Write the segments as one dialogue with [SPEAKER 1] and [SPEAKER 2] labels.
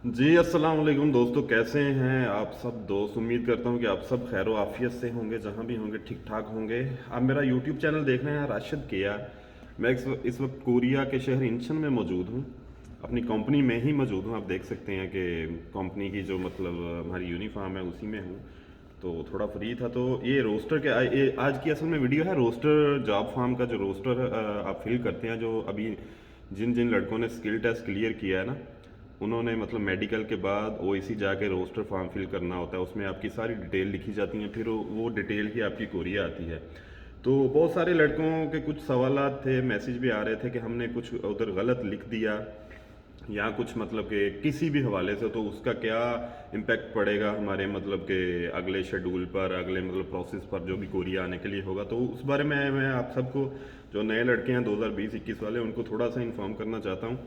[SPEAKER 1] जी अस्सलाम वालेकुम दोस्तों, कैसे हैं आप सब दोस्त। उम्मीद करता हूं कि आप सब खैर व आफियत से होंगे, जहां भी होंगे ठीक ठाक होंगे। आप मेरा यूट्यूब चैनल देख रहे हैं राशिद किया। मैं इस वक्त कोरिया के शहर इंचन में मौजूद हूं, अपनी कंपनी में ही मौजूद हूं। आप देख सकते हैं कि कंपनी की जो मतलब हमारी यूनिफॉर्म है उसी में हूं। तो थोड़ा फ्री था तो ये रोस्टर के आज की असल में वीडियो है रोस्टर जॉब फॉर्म का। जो रोस्टर आप फिल करते हैं, जो अभी जिन जिन लड़कों ने स्किल टेस्ट क्लियर किया है ना, उन्होंने मतलब मेडिकल के बाद ओईसी जाके रोस्टर फॉर्म फिल करना होता है। उसमें आपकी सारी डिटेल लिखी जाती हैं, फिर वो डिटेल ही आपकी कोरिया आती है। तो बहुत सारे लड़कों के कुछ सवालात थे, मैसेज भी आ रहे थे कि हमने कुछ उधर गलत लिख दिया या कुछ मतलब कि किसी भी हवाले से, तो उसका क्या इम्पैक्ट पड़ेगा हमारे मतलब के अगले शेड्यूल पर, अगले मतलब प्रोसेस पर जो भी कोरिया आने के लिए होगा। तो उस बारे में मैं आप सबको, जो नए लड़के हैं 2020-21 वाले, उनको थोड़ा सा इन्फॉर्म करना चाहता हूँ।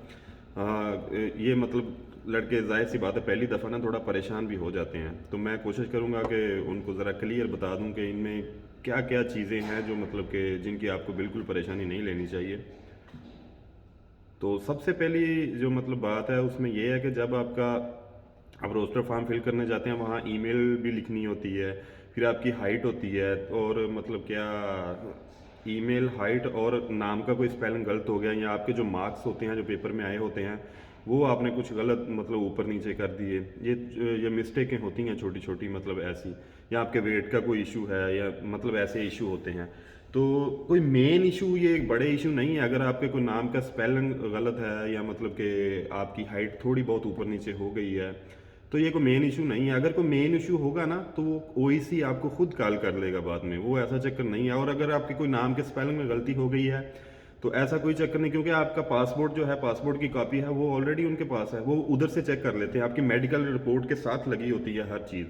[SPEAKER 1] ये मतलब लड़के जाहिर सी बात है पहली दफ़ा ना थोड़ा परेशान भी हो जाते हैं, तो मैं कोशिश करूँगा कि उनको ज़रा क्लियर बता दूँ कि इनमें क्या क्या चीज़ें हैं जो मतलब कि जिनकी आपको बिल्कुल परेशानी नहीं लेनी चाहिए। तो सबसे पहली जो मतलब बात है उसमें यह है कि जब आपका आप रोस्टर फॉर्म फिल करने जाते हैं, वहाँ ईमेल भी लिखनी होती है, फिर आपकी हाइट होती है, और मतलब क्या ईमेल, हाइट और नाम का कोई स्पेलिंग गलत हो गया, या आपके जो मार्क्स होते हैं जो पेपर में आए होते हैं वो आपने कुछ गलत मतलब ऊपर नीचे कर दिए। ये मिस्टेकें होती हैं छोटी छोटी मतलब ऐसी, या आपके वेट का कोई इशू है, या मतलब ऐसे इशू होते हैं। तो कोई मेन इशू, ये एक बड़े इशू नहीं है। अगर आपके कोई नाम का स्पेलिंग गलत है, या मतलब कि आपकी हाइट थोड़ी बहुत ऊपर नीचे हो गई है, तो ये कोई मेन इशू नहीं है। अगर कोई मेन इशू होगा ना तो वो ओईसी आपको खुद कॉल कर लेगा बाद में, वो ऐसा चक्कर नहीं है। और अगर आपके कोई नाम के स्पेलिंग में गलती हो गई है तो ऐसा कोई चक्कर नहीं, क्योंकि आपका पासपोर्ट जो है, पासपोर्ट की कॉपी है, वो ऑलरेडी उनके पास है, वो उधर से चेक कर लेते हैं। आपकी मेडिकल रिपोर्ट के साथ लगी होती है हर चीज़।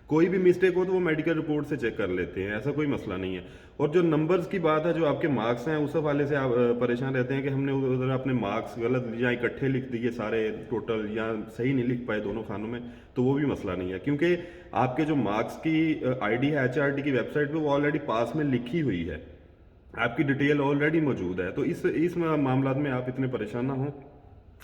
[SPEAKER 1] कोई भी मिस्टेक हो तो वो मेडिकल रिपोर्ट से चेक कर लेते हैं, ऐसा कोई मसला नहीं है। और जो नंबर्स की बात है, जो आपके मार्क्स हैं, उस हवाले से आप परेशान रहते हैं कि हमने उधर अपने मार्क्स गलत या इकट्ठे लिख दिए सारे टोटल, या सही नहीं लिख पाए दोनों खानों में, तो वो भी मसला नहीं है। क्योंकि आपके जो मार्क्स की आईडी है एचआरटी की वेबसाइट पे, वो ऑलरेडी पास में लिखी हुई है, आपकी डिटेल ऑलरेडी मौजूद है। तो इस मामला में आप इतने परेशान ना हो,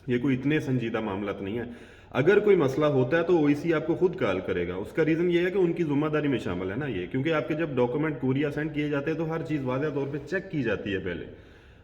[SPEAKER 1] ये कोई इतने संजीदा मामला नहीं है। अगर कोई मसला होता है तो ओईसी आपको खुद कॉल करेगा। उसका रीज़न ये है कि उनकी जिम्मेदारी में शामिल है ना ये, क्योंकि आपके जब डॉक्यूमेंट कोरिया सेंड किए जाते हैं तो हर चीज़ वाज़ह तौर पे चेक की जाती है पहले।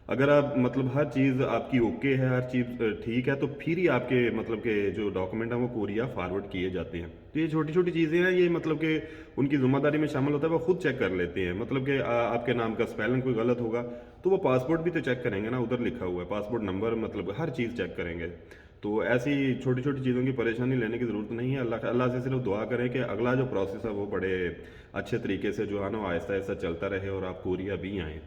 [SPEAKER 1] अगर आप मतलब हर चीज़ आपकी ओके है, हर चीज़ ठीक है, तो फिर ही आपके मतलब के जो डॉक्यूमेंट हैं वो कोरिया फॉरवर्ड किए जाते हैं। तो ये छोटी छोटी चीज़ें हैं, ये मतलब कि उनकी जिम्मेदारी में शामिल होता है, वो खुद चेक कर लेते हैं। मतलब कि आपके नाम का स्पेलिंग कोई गलत होगा तो वो पासपोर्ट भी तो चेक करेंगे ना, उधर लिखा हुआ है पासपोर्ट नंबर, मतलब हर चीज़ चेक करेंगे। तो ऐसी छोटी छोटी चीज़ों की परेशानी लेने की ज़रूरत नहीं है। अल्लाह अल्लाह से सिर्फ दुआ करें कि अगला जो प्रोसेस है वो बड़े अच्छे तरीके से जो है ना आहिस्ता आहिस्ता चलता रहे और आप कोरिया भी आएँ।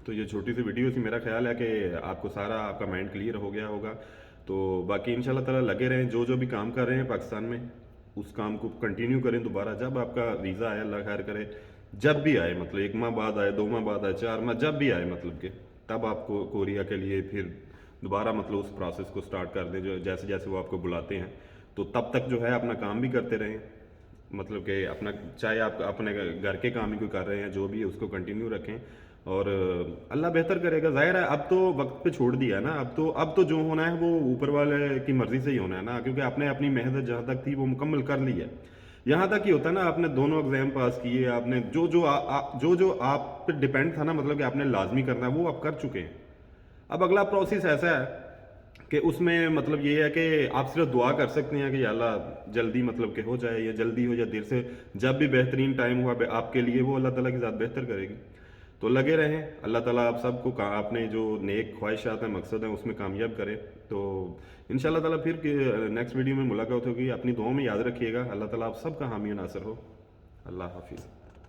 [SPEAKER 1] तो ये छोटी सी वीडियो थी, मेरा ख्याल है कि आपको सारा आपका माइंड क्लियर हो गया होगा। तो बाकी इंशाल्लाह ताला लगे रहें, जो जो भी काम कर रहे हैं पाकिस्तान में उस काम को कंटिन्यू करें। दोबारा जब आपका वीज़ा आए, अल्लाह खैर करे, जब भी आए, मतलब 1 माह बाद आए, 2 माह बाद आए, 4 माह, जब भी आए, मतलब कि तब आपको कोरिया के लिए फिर दोबारा मतलब उस प्रोसेस को स्टार्ट कर दें, जो जैसे जैसे वो आपको बुलाते हैं। तो तब तक जो है अपना काम भी करते रहें, मतलब कि अपना, चाहे आप अपने घर के काम ही कोई कर रहे हैं, जो भी है उसको कंटिन्यू रखें। और अल्लाह बेहतर करेगा। ज़ाहिर है अब तो वक्त पे छोड़ दिया है ना, अब तो जो होना है वो ऊपर वाले की मर्ज़ी से ही होना है ना, क्योंकि आपने अपनी मेहनत जहाँ तक थी वो मुकम्मल कर ली है। यहाँ तक ही होता है ना, आपने दोनों एग्ज़ाम पास किए, आपने जो आप पे डिपेंड था ना, मतलब कि आपने लाजमी करना है, वो आप कर चुके हैं। अब अगला प्रोसेस ऐसा है कि उसमें मतलब ये है कि आप सिर्फ दुआ कर सकते हैं कि या अल्लाह जल्दी मतलब कि हो जाए, या जल्दी हो या देर से, जब भी बेहतरीन टाइम हुआ आपके लिए, वो अल्लाह ताला की ज़ात बेहतर करेगी। तो लगे रहें, अल्लाह ताला आप सबको आपने जो नेक ख्वाहिशात हैं, मकसद हैं, उसमें कामयाब करे। तो इंशाल्लाह ताला फिर नेक्स्ट वीडियो में मुलाकात होगी। अपनी दुआओं में याद रखिएगा। अल्लाह ताला आप सबका हामी नासर हो। अल्लाह हाफिज़।